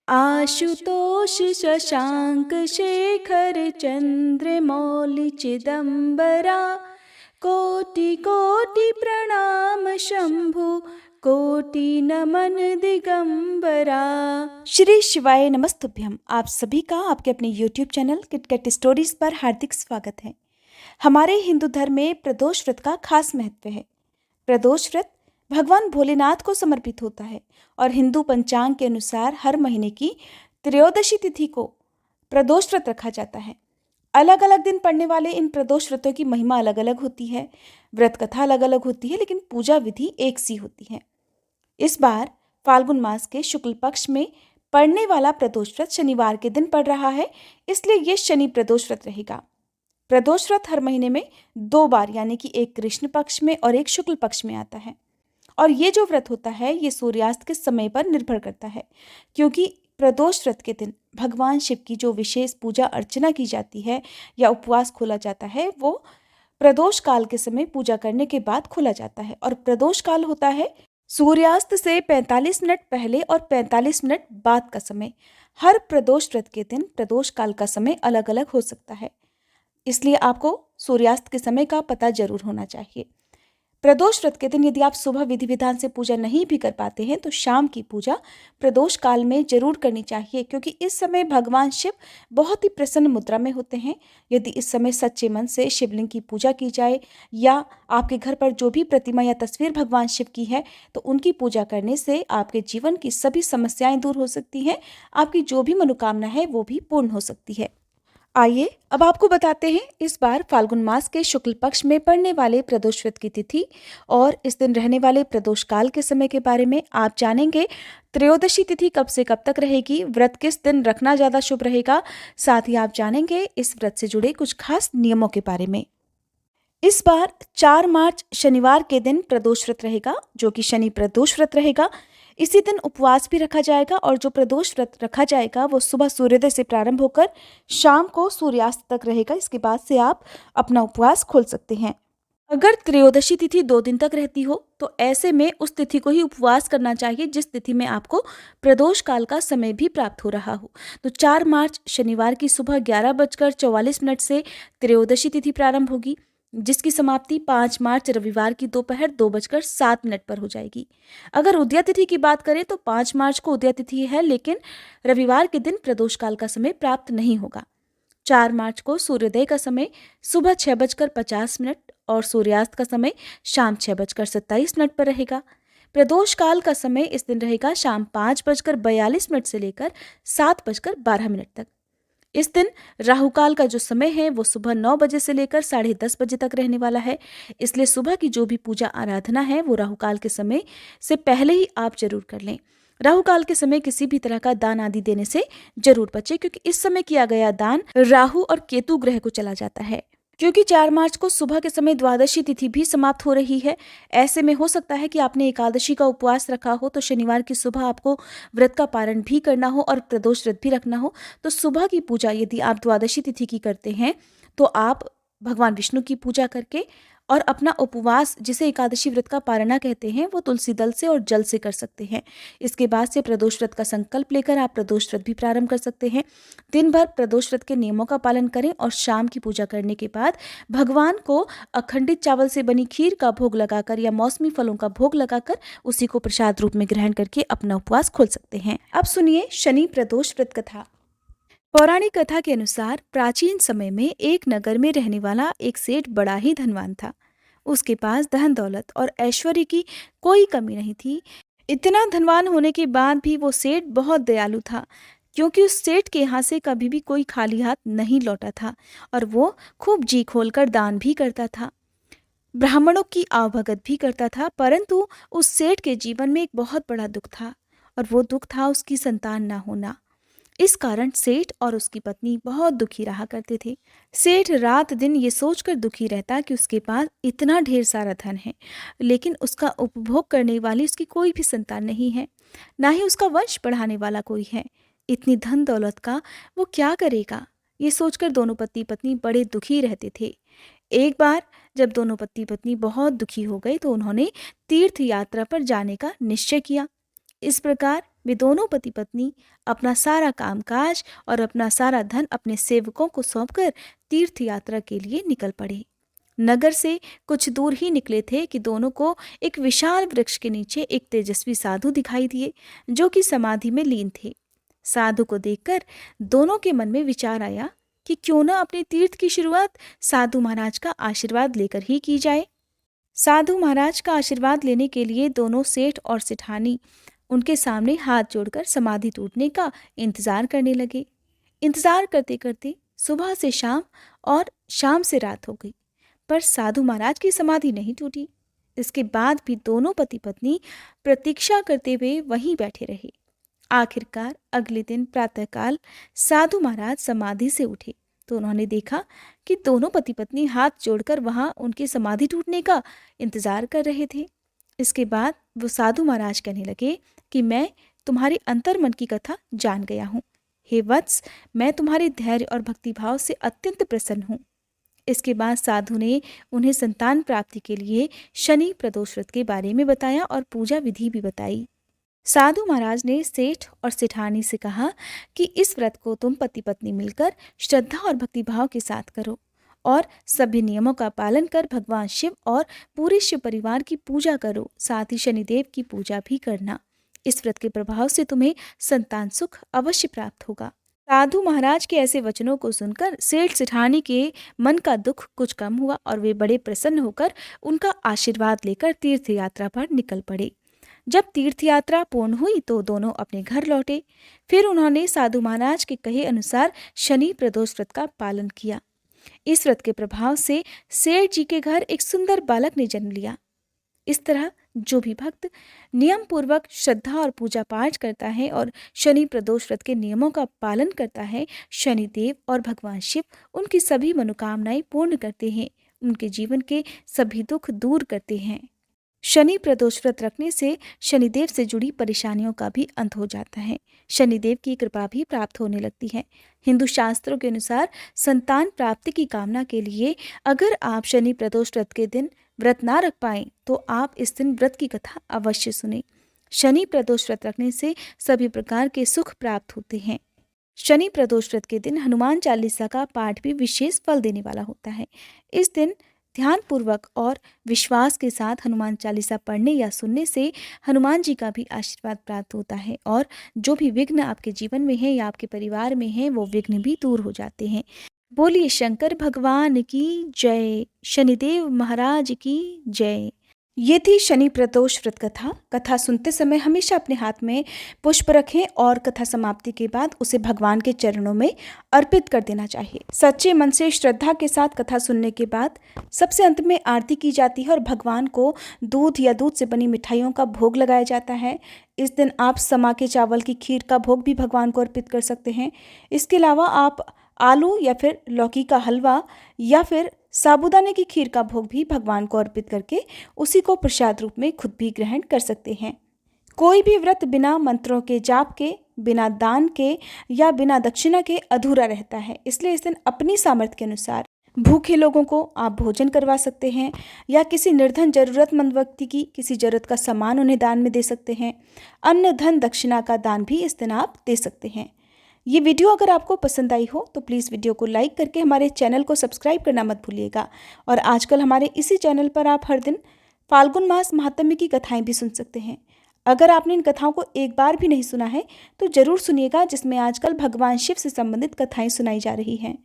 आशुतोष शशांक शेखर चंद्रमौलि चिदंबरा, कोटि कोटि प्रणाम शंभु, कोटि नमन दिगंबरा। श्री शिवाय नमस्तुभ्यम। आप सभी का आपके अपने YouTube चैनल किटकट स्टोरीज पर हार्दिक स्वागत है। हमारे हिंदू धर्म में प्रदोष व्रत का खास महत्व है। प्रदोष व्रत भगवान भोलेनाथ को समर्पित होता है और हिंदू पंचांग के अनुसार हर महीने की त्रयोदशी तिथि को प्रदोष व्रत रखा जाता है। अलग अलग दिन पड़ने वाले इन प्रदोष व्रतों की महिमा अलग अलग होती है, व्रत कथा अलग अलग होती है, लेकिन पूजा विधि एक सी होती है। इस बार फाल्गुन मास के शुक्ल पक्ष में पड़ने वाला प्रदोष व्रत शनिवार के दिन पड़ रहा है, इसलिए ये शनि प्रदोष व्रत रहेगा। प्रदोष व्रत हर महीने में 2 बार यानी कि एक कृष्ण पक्ष में और एक शुक्ल पक्ष में आता है। और ये जो व्रत होता है ये सूर्यास्त के समय पर निर्भर करता है, क्योंकि प्रदोष व्रत के दिन भगवान शिव की जो विशेष पूजा अर्चना की जाती है या उपवास खोला जाता है वो प्रदोष काल के समय पूजा करने के बाद खोला जाता है। और प्रदोष काल होता है सूर्यास्त से 45 मिनट पहले और 45 मिनट बाद का समय। हर प्रदोष व्रत के दिन प्रदोष काल का समय अलग अलग हो सकता है, इसलिए आपको सूर्यास्त के समय का पता जरूर होना चाहिए। प्रदोष व्रत के दिन यदि आप सुबह विधि विधान से पूजा नहीं भी कर पाते हैं तो शाम की पूजा प्रदोष काल में जरूर करनी चाहिए, क्योंकि इस समय भगवान शिव बहुत ही प्रसन्न मुद्रा में होते हैं। यदि इस समय सच्चे मन से शिवलिंग की पूजा की जाए या आपके घर पर जो भी प्रतिमा या तस्वीर भगवान शिव की है तो उनकी पूजा करने से आपके जीवन की सभी समस्याएं दूर हो सकती हैं, आपकी जो भी मनोकामना है वो भी पूर्ण हो सकती है। आइए अब आपको बताते हैं इस बार फाल्गुन मास के शुक्ल पक्ष में पड़ने वाले प्रदोष व्रत की तिथि और इस दिन रहने वाले प्रदोष काल के समय के बारे में। आप जानेंगे त्रयोदशी तिथि कब से कब तक रहेगी, व्रत किस दिन रखना ज्यादा शुभ रहेगा, साथ ही आप जानेंगे इस व्रत से जुड़े कुछ खास नियमों के बारे में। इस बार 4 मार्च शनिवार के दिन प्रदोष व्रत रहेगा, जो कि शनि प्रदोष व्रत रहेगा। इसी दिन उपवास भी रखा जाएगा और जो प्रदोष व्रत रखा जाएगा वो सुबह सूर्योदय से प्रारंभ होकर शाम को सूर्यास्त तक रहेगा। इसके बाद से आप अपना उपवास खोल सकते हैं। अगर त्रयोदशी तिथि 2 दिन तक रहती हो तो ऐसे में उस तिथि को ही उपवास करना चाहिए जिस तिथि में आपको प्रदोष काल का समय भी प्राप्त हो रहा हो। तो 4 मार्च शनिवार की सुबह 11:44 से त्रयोदशी तिथि प्रारंभ होगी, जिसकी समाप्ति 5 मार्च रविवार की दोपहर 2:07 पर हो जाएगी। अगर उदया तिथि की बात करें तो 5 मार्च को उदया तिथि है, लेकिन रविवार के दिन प्रदोष काल का समय प्राप्त नहीं होगा। 4 मार्च को सूर्योदय का समय सुबह 6:50 और सूर्यास्त का समय शाम 6:27 पर रहेगा। प्रदोष काल का समय इस दिन रहेगा शाम 5:42 से लेकर 7:12 तक। इस दिन राहु काल का जो समय है वो सुबह 9 बजे से लेकर 10:30 बजे तक रहने वाला है, इसलिए सुबह की जो भी पूजा आराधना है वो राहु काल के समय से पहले ही आप जरूर कर लें। राहु काल के समय किसी भी तरह का दान आदि देने से जरूर बचें, क्योंकि इस समय किया गया दान राहु और केतु ग्रह को चला जाता है। क्योंकि 4 मार्च को सुबह के समय द्वादशी तिथि भी समाप्त हो रही है, ऐसे में हो सकता है कि आपने एकादशी का उपवास रखा हो तो शनिवार की सुबह आपको व्रत का पारण भी करना हो और प्रदोष व्रत भी रखना हो। तो सुबह की पूजा यदि आप द्वादशी तिथि की करते हैं तो आप भगवान विष्णु की पूजा करके और अपना उपवास, जिसे एकादशी व्रत का पारणा कहते हैं, वो तुलसी दल से और जल से कर सकते हैं। इसके बाद से प्रदोष व्रत का संकल्प लेकर आप प्रदोष व्रत भी प्रारंभ कर सकते हैं। दिन भर प्रदोष व्रत के नियमों का पालन करें और शाम की पूजा करने के बाद भगवान को अखंडित चावल से बनी खीर का भोग लगाकर या मौसमी फलों का भोग लगाकर उसी को प्रसाद रूप में ग्रहण करके अपना उपवास खोल सकते हैं। अब सुनिए शनि प्रदोष व्रत कथा। पौराणिक कथा के अनुसार प्राचीन समय में एक नगर में रहने वाला एक सेठ बड़ा ही धनवान था। उसके पास धन दौलत और ऐश्वर्य की कोई कमी नहीं थी। इतना धनवान होने के बाद भी वो सेठ बहुत दयालु था, क्योंकि उस सेठ के यहाँ से कभी भी कोई खाली हाथ नहीं लौटा था और वो खूब जी खोलकर दान भी करता था, ब्राह्मणों की आवभगत भी करता था। परंतु उस सेठ के जीवन में एक बहुत बड़ा दुख था और वो दुख था उसकी संतान ना होना। इस कारण सेठ और उसकी पत्नी बहुत दुखी रहा करते थे। सेठ रात दिन ये सोचकर दुखी रहता कि उसके पास इतना ढेर सारा धन है, लेकिन उसका उपभोग करने वाली उसकी कोई भी संतान नहीं है, ना ही उसका वंश बढ़ाने वाला कोई है। इतनी धन दौलत का वो क्या करेगा, ये सोचकर दोनों पति पत्नी बड़े दुखी रहते थे। एक बार जब दोनों पति पत्नी बहुत दुखी हो गए तो उन्होंने तीर्थ यात्रा पर जाने का निश्चय किया। इस प्रकार वे दोनों पति पत्नी अपना सारा कामकाज और अपना सारा धन अपने सेवकों को सौंपकर तीर्थ यात्रा के लिए निकल पड़े। नगर से कुछ दूर ही निकले थे कि दोनों को एक विशाल वृक्ष के नीचे एक तेजस्वी साधु दिखाई दिए, जो कि समाधि में लीन थे। साधु को देखकर दोनों के मन में विचार आया कि क्यों न अपने तीर्थ की शुरुआत साधु महाराज का आशीर्वाद लेकर ही की जाए। साधु महाराज का आशीर्वाद लेने के लिए दोनों सेठ और सेठानी उनके सामने हाथ जोड़कर समाधि टूटने का इंतजार करने लगे। इंतजार करते करते सुबह से शाम और शाम से रात हो गई, पर साधु महाराज की समाधि नहीं टूटी। इसके बाद भी दोनों पति पत्नी प्रतीक्षा करते हुए वहीं बैठे रहे। आखिरकार अगले दिन प्रातःकाल साधु महाराज समाधि से उठे तो उन्होंने देखा कि दोनों पति पत्नी हाथ जोड़कर वहां उनकी समाधि टूटने का इंतजार कर रहे थे। इसके बाद वो साधु महाराज कहने लगे कि मैं तुम्हारी अंतर्मन की कथा जान गया हूँ। हे वत्स, मैं तुम्हारे धैर्य और भक्तिभाव से अत्यंत प्रसन्न हूँ। इसके बाद साधु ने उन्हें संतान प्राप्ति के लिए शनि प्रदोष व्रत के बारे में बताया और पूजा विधि भी बताई। साधु महाराज ने सेठ और सेठानी से कहा कि इस व्रत को तुम पति पत्नी मिलकर श्रद्धा और भक्तिभाव के साथ करो और सभी नियमों का पालन कर भगवान शिव और पूरे शिव परिवार की पूजा करो। साथ ही शनिदेव की पूजा भी करना। इस व्रत के प्रभाव से तुम्हें संतान सुख अवश्य प्राप्त होगा। साधु महाराज के ऐसे वचनों को सुनकर सेठ सेठानी के मन का दुख कुछ कम हुआ और वे बड़े प्रसन्न होकर उनका आशीर्वाद लेकर तीर्थ यात्रा पर निकल पड़े। जब तीर्थ यात्रा पूर्ण हुई तो दोनों अपने घर लौटे। फिर उन्होंने साधु महाराज के कहे अनुसार शनि प्रदोष व्रत का पालन किया। इस व्रत के प्रभाव से सेठ जी के घर एक सुंदर बालक ने जन्म लिया। इस तरह जो भी भक्त नियम पूर्वक श्रद्धा और पूजा पाठ करता है और शनि प्रदोष व्रत के नियमों का पालन करता है, शनिदेव और भगवान शिव उनकी सभी मनोकामनाएं पूर्ण करते हैं, उनके जीवन के सभी दुख दूर करते हैं। शनि प्रदोष व्रत रखने से शनिदेव से जुड़ी परेशानियों का भी अंत हो जाता है। शनिदेव की कृपा भी प्राप्त होने लगती है। हिंदू शास्त्रों के अनुसार संतान प्राप्ति की कामना के लिए अगर आप शनि प्रदोष व्रत के दिन व्रत ना रख पाएं तो आप इस दिन व्रत की कथा अवश्य सुनें। शनि प्रदोष व्रत रखने से सभी प्रकार के सुख प्राप्त होते हैं। शनि प्रदोष व्रत के दिन हनुमान चालीसा का पाठ भी विशेष फल देने वाला होता है। इस दिन ध्यानपूर्वक और विश्वास के साथ हनुमान चालीसा पढ़ने या सुनने से हनुमान जी का भी आशीर्वाद प्राप्त होता है और जो भी विघ्न आपके जीवन में है या आपके परिवार में है वो विघ्न भी दूर हो जाते हैं। बोलिए शंकर भगवान की जय, शनिदेव महाराज की जय। ये थी शनि प्रदोष व्रत कथा। कथा सुनते समय हमेशा अपने हाथ में पुष्प रखें और कथा समाप्ति के बाद उसे भगवान के चरणों में अर्पित कर देना चाहिए। सच्चे मन से श्रद्धा के साथ कथा सुनने के बाद सबसे अंत में आरती की जाती है और भगवान को दूध या दूध से बनी मिठाइयों का भोग लगाया जाता है। इस दिन आप समा के चावल की खीर का भोग भी भगवान को अर्पित कर सकते हैं। इसके अलावा आप आलू या फिर लौकी का हलवा या फिर साबूदाने की खीर का भोग भी भगवान को अर्पित करके उसी को प्रसाद रूप में खुद भी ग्रहण कर सकते हैं। कोई भी व्रत बिना मंत्रों के जाप के, बिना दान के या बिना दक्षिणा के अधूरा रहता है। इसलिए इस दिन अपनी सामर्थ्य के अनुसार भूखे लोगों को आप भोजन करवा सकते हैं या किसी निर्धन जरूरतमंद व्यक्ति की किसी जरूरत का सामान उन्हें दान में दे सकते हैं। अन्न धन दक्षिणा का दान भी इस दिन आप दे सकते हैं। ये वीडियो अगर आपको पसंद आई हो तो प्लीज़ वीडियो को लाइक करके हमारे चैनल को सब्सक्राइब करना मत भूलिएगा। और आजकल हमारे इसी चैनल पर आप हर दिन फाल्गुन मास महात्म्य की कथाएं भी सुन सकते हैं। अगर आपने इन कथाओं को एक बार भी नहीं सुना है तो ज़रूर सुनिएगा, जिसमें आजकल भगवान शिव से संबंधित कथाएं सुनाई जा रही हैं।